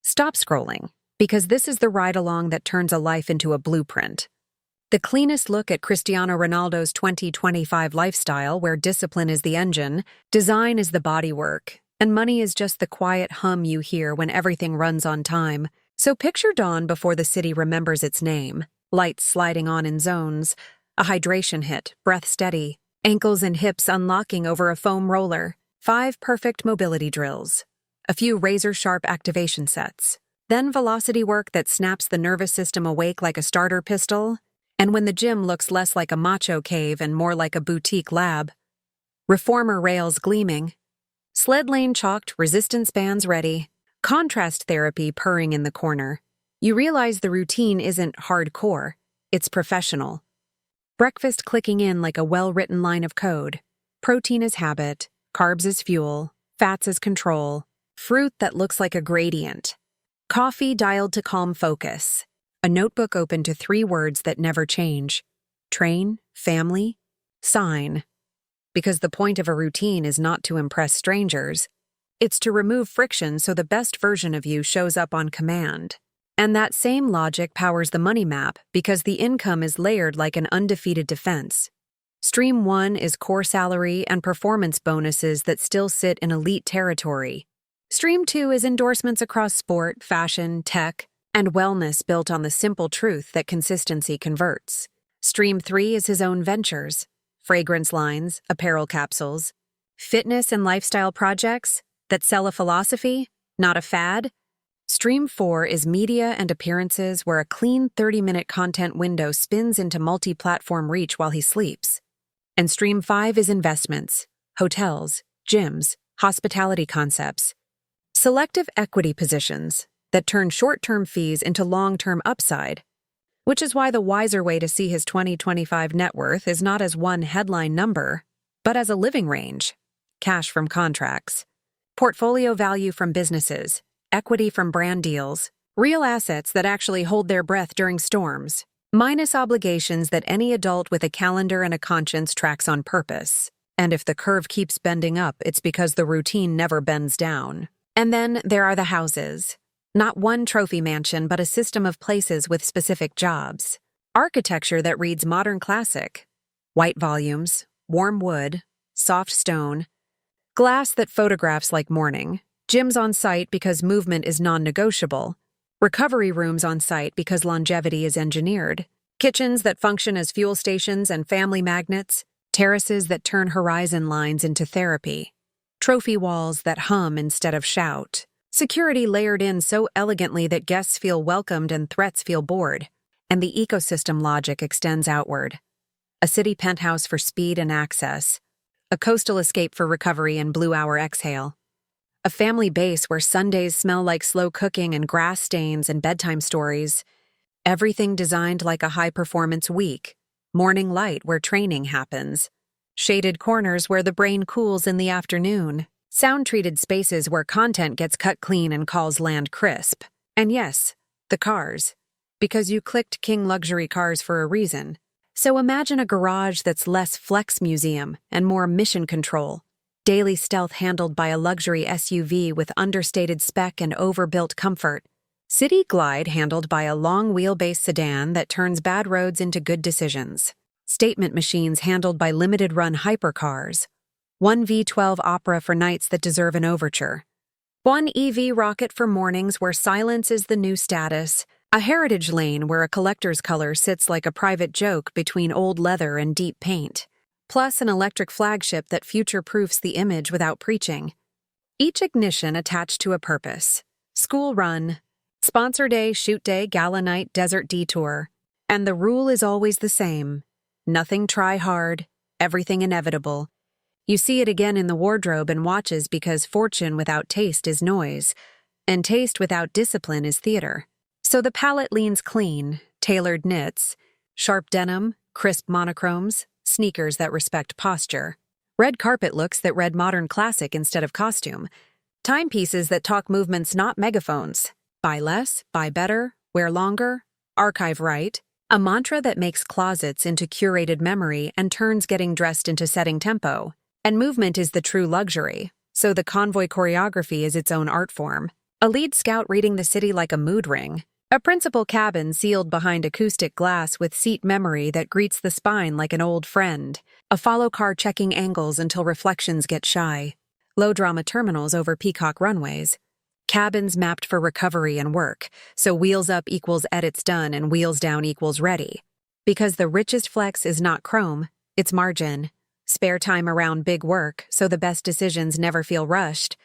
Stop scrolling, because this is the ride-along that turns a life into a blueprint. The cleanest look at Cristiano Ronaldo's 2025 lifestyle, where discipline is the engine, design is the bodywork, and money is just the quiet hum you hear when everything runs on time. So picture dawn before the city remembers its name, lights sliding on in zones, a hydration hit, breath steady, ankles and hips unlocking over a foam roller, 5 perfect mobility drills, a few razor-sharp activation sets, then velocity work that snaps the nervous system awake like a starter pistol, and when the gym looks less like a macho cave and more like a boutique lab, reformer rails gleaming, sled lane chalked, resistance bands ready, contrast therapy purring in the corner, you realize the routine isn't hardcore, it's professional. Breakfast clicking in like a well-written line of code, protein as habit, carbs as fuel, fats as control, fruit that looks like a gradient, coffee dialed to calm focus, a notebook open to 3 words that never change: train, family, sign. Because the point of a routine is not to impress strangers, it's to remove friction so the best version of you shows up on command. And that same logic powers the money map because the income is layered like an undefeated defense. Stream 1 is core salary and performance bonuses that still sit in elite territory. Stream 2 is endorsements across sport, fashion, tech, and wellness built on the simple truth that consistency converts. Stream 3 is his own ventures, fragrance lines, apparel capsules, fitness and lifestyle projects that sell a philosophy, not a fad. Stream 4 is media and appearances where a clean 30-minute content window spins into multi-platform reach while he sleeps. And Stream 5 is investments, hotels, gyms, hospitality concepts, selective equity positions that turn short-term fees into long-term upside, which is why the wiser way to see his 2025 net worth is not as one headline number, but as a living range: cash from contracts, portfolio value from businesses, equity from brand deals, real assets that actually hold their breath during storms, minus obligations that any adult with a calendar and a conscience tracks on purpose. And if the curve keeps bending up, it's because the routine never bends down. And then there are the houses. Not one trophy mansion, but a system of places with specific jobs. Architecture that reads modern classic. White volumes, warm wood, soft stone, glass that photographs like morning, gyms on site because movement is non-negotiable, recovery rooms on site because longevity is engineered, kitchens that function as fuel stations and family magnets, terraces that turn horizon lines into therapy, trophy walls that hum instead of shout, security layered in so elegantly that guests feel welcomed and threats feel bored, and the ecosystem logic extends outward. A city penthouse for speed and access, a coastal escape for recovery and blue hour exhale, a family base where Sundays smell like slow cooking and grass stains and bedtime stories, everything designed like a high-performance week, morning light where training happens, shaded corners where the brain cools in the afternoon, sound-treated spaces where content gets cut clean and calls land crisp. And yes, the cars. Because you clicked King Luxury Cars for a reason. So imagine a garage that's less flex museum and more mission control. Daily stealth handled by a luxury SUV with understated spec and overbuilt comfort. City glide handled by a long wheelbase sedan that turns bad roads into good decisions. Statement machines handled by limited-run hypercars. One V12 Opera for nights that deserve an overture. One EV rocket for mornings where silence is the new status. A heritage lane where a collector's color sits like a private joke between old leather and deep paint. Plus an electric flagship that future-proofs the image without preaching. Each ignition attached to a purpose. School run, sponsor day, shoot day, gala night, desert detour. And the rule is always the same. Nothing try hard, everything inevitable. You see it again in the wardrobe and watches because fortune without taste is noise, and taste without discipline is theater. So the palette leans clean, tailored knits, sharp denim, crisp monochromes, sneakers that respect posture, red carpet looks that read modern classic instead of costume, timepieces that talk movements not megaphones, buy less, buy better, wear longer, archive right, a mantra that makes closets into curated memory and turns getting dressed into setting tempo. And movement is the true luxury, so the convoy choreography is its own art form. A lead scout reading the city like a mood ring. A principal cabin sealed behind acoustic glass with seat memory that greets the spine like an old friend. A follow car checking angles until reflections get shy. Low-drama terminals over peacock runways. Cabins mapped for recovery and work, so wheels up equals edits done and wheels down equals ready. Because the richest flex is not chrome, it's margin. Spare time around big work, so the best decisions never feel rushed.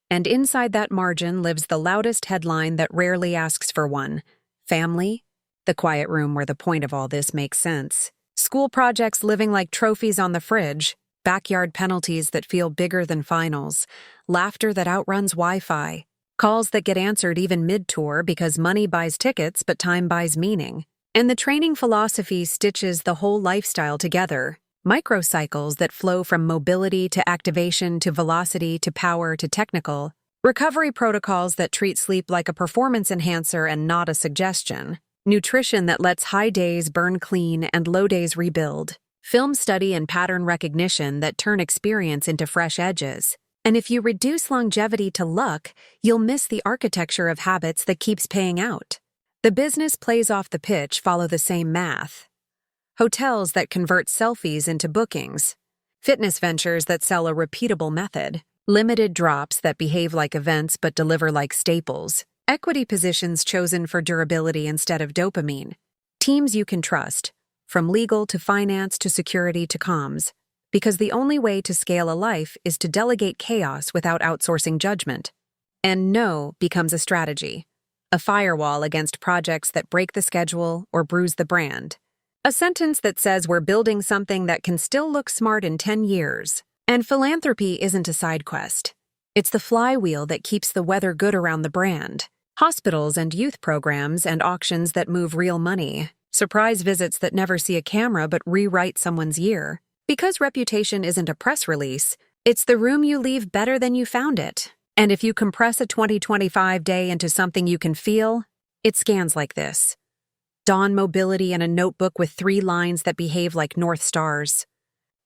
And inside that margin lives the loudest headline that rarely asks for one. Family? The quiet room where the point of all this makes sense. School projects living like trophies on the fridge. Backyard penalties that feel bigger than finals. Laughter that outruns Wi-Fi. Calls that get answered even mid-tour because money buys tickets but time buys meaning. And the training philosophy stitches the whole lifestyle together. Microcycles that flow from mobility to activation to velocity to power to technical. Recovery protocols that treat sleep like a performance enhancer and not a suggestion. Nutrition that lets high days burn clean and low days rebuild. Film study and pattern recognition that turn experience into fresh edges. And if you reduce longevity to luck, you'll miss the architecture of habits that keeps paying out. The business plays off the pitch follow the same math. Hotels that convert selfies into bookings. Fitness ventures that sell a repeatable method. Limited drops that behave like events but deliver like staples. Equity positions chosen for durability instead of dopamine. Teams you can trust, from legal to finance to security to comms. Because the only way to scale a life is to delegate chaos without outsourcing judgment. And no becomes a strategy. A firewall against projects that break the schedule or bruise the brand. A sentence that says we're building something that can still look smart in 10 years. And philanthropy isn't a side quest. It's the flywheel that keeps the weather good around the brand. Hospitals and youth programs and auctions that move real money. Surprise visits that never see a camera but rewrite someone's year. Because reputation isn't a press release, it's the room you leave better than you found it. And if you compress a 2025 day into something you can feel, it scans like this. Dawn mobility and a notebook with 3 lines that behave like North Stars.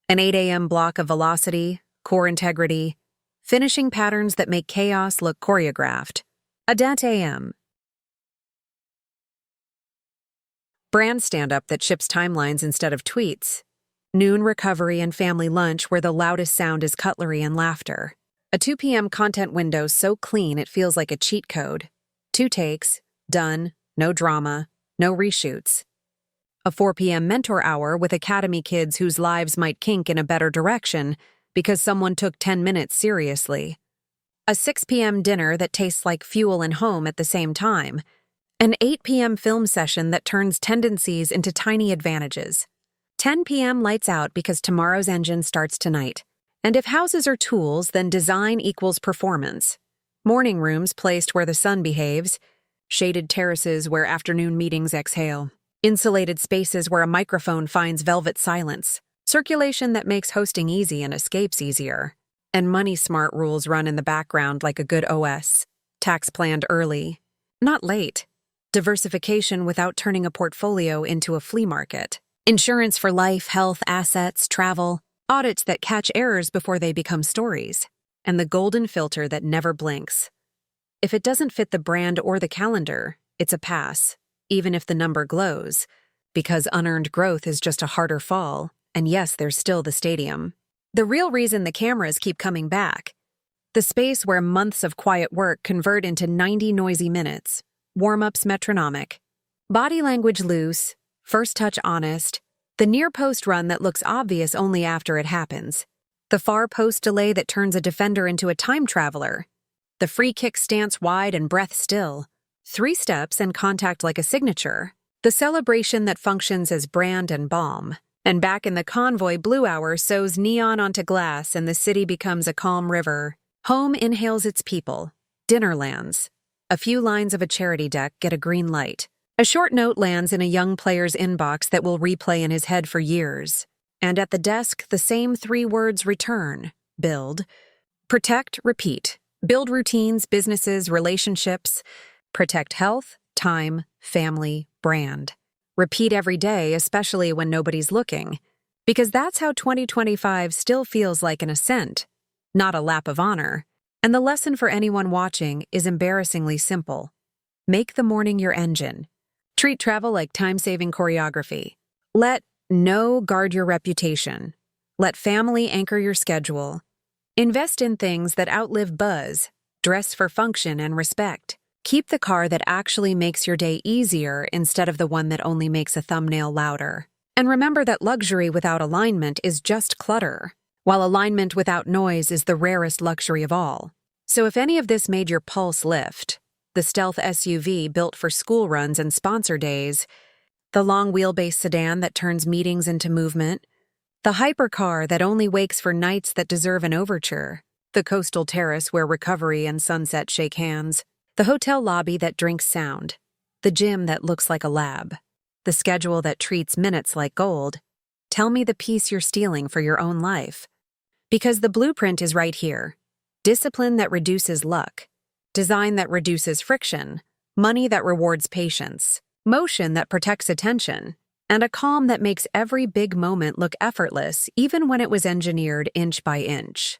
An 8 a.m. block of velocity, core integrity, finishing patterns that make chaos look choreographed. A date a.m. Brand stand-up that ships timelines instead of tweets. Noon recovery and family lunch where the loudest sound is cutlery and laughter. A 2 p.m. content window so clean it feels like a cheat code. 2 takes, done, no drama, no reshoots. A 4 p.m. mentor hour with academy kids whose lives might kink in a better direction because someone took 10 minutes seriously. A 6 p.m. dinner that tastes like fuel and home at the same time. An 8 p.m. film session that turns tendencies into tiny advantages. 10 p.m. lights out because tomorrow's engine starts tonight. And if houses are tools, then design equals performance. Morning rooms placed where the sun behaves. Shaded terraces where afternoon meetings exhale. Insulated spaces where a microphone finds velvet silence. Circulation that makes hosting easy and escapes easier. And money-smart rules run in the background like a good OS. Tax planned early, not late. Diversification without turning a portfolio into a flea market. Insurance for life, health, assets, travel. Audits that catch errors before they become stories. And the golden filter that never blinks. If it doesn't fit the brand or the calendar, it's a pass, even if the number glows. Because unearned growth is just a harder fall. And yes, there's still the stadium. The real reason the cameras keep coming back. The space where months of quiet work convert into 90 noisy minutes. Warm-ups metronomic. Body language loose. First touch honest. The near-post run that looks obvious only after it happens. The far post delay that turns a defender into a time traveler. The free kick stance wide and breath still. 3 steps and contact like a signature. The celebration that functions as brand and balm. And back in the convoy, Blue Hour sews neon onto glass and the city becomes a calm river. Home inhales its people. Dinner lands. A few lines of a charity deck get a green light. A short note lands in a young player's inbox that will replay in his head for years. And at the desk, the same 3 words return. Build. Protect, repeat. Build routines, businesses, relationships. Protect health, time, family, brand. Repeat every day, especially when nobody's looking. Because that's how 2025 still feels like an ascent, not a lap of honor. And the lesson for anyone watching is embarrassingly simple. Make the morning your engine. Treat travel like time-saving choreography. Let no guard your reputation. Let family anchor your schedule. Invest in things that outlive buzz. Dress for function and respect. Keep the car that actually makes your day easier instead of the one that only makes a thumbnail louder. And remember that luxury without alignment is just clutter, while alignment without noise is the rarest luxury of all. So if any of this made your pulse lift, the stealth SUV built for school runs and sponsor days, the long wheelbase sedan that turns meetings into movement, the hypercar that only wakes for nights that deserve an overture, the coastal terrace where recovery and sunset shake hands, the hotel lobby that drinks sound, the gym that looks like a lab, the schedule that treats minutes like gold, tell me the piece you're stealing for your own life. Because the blueprint is right here. Discipline that reduces luck, design that reduces friction, money that rewards patience, motion that protects attention, and a calm that makes every big moment look effortless even when it was engineered inch by inch.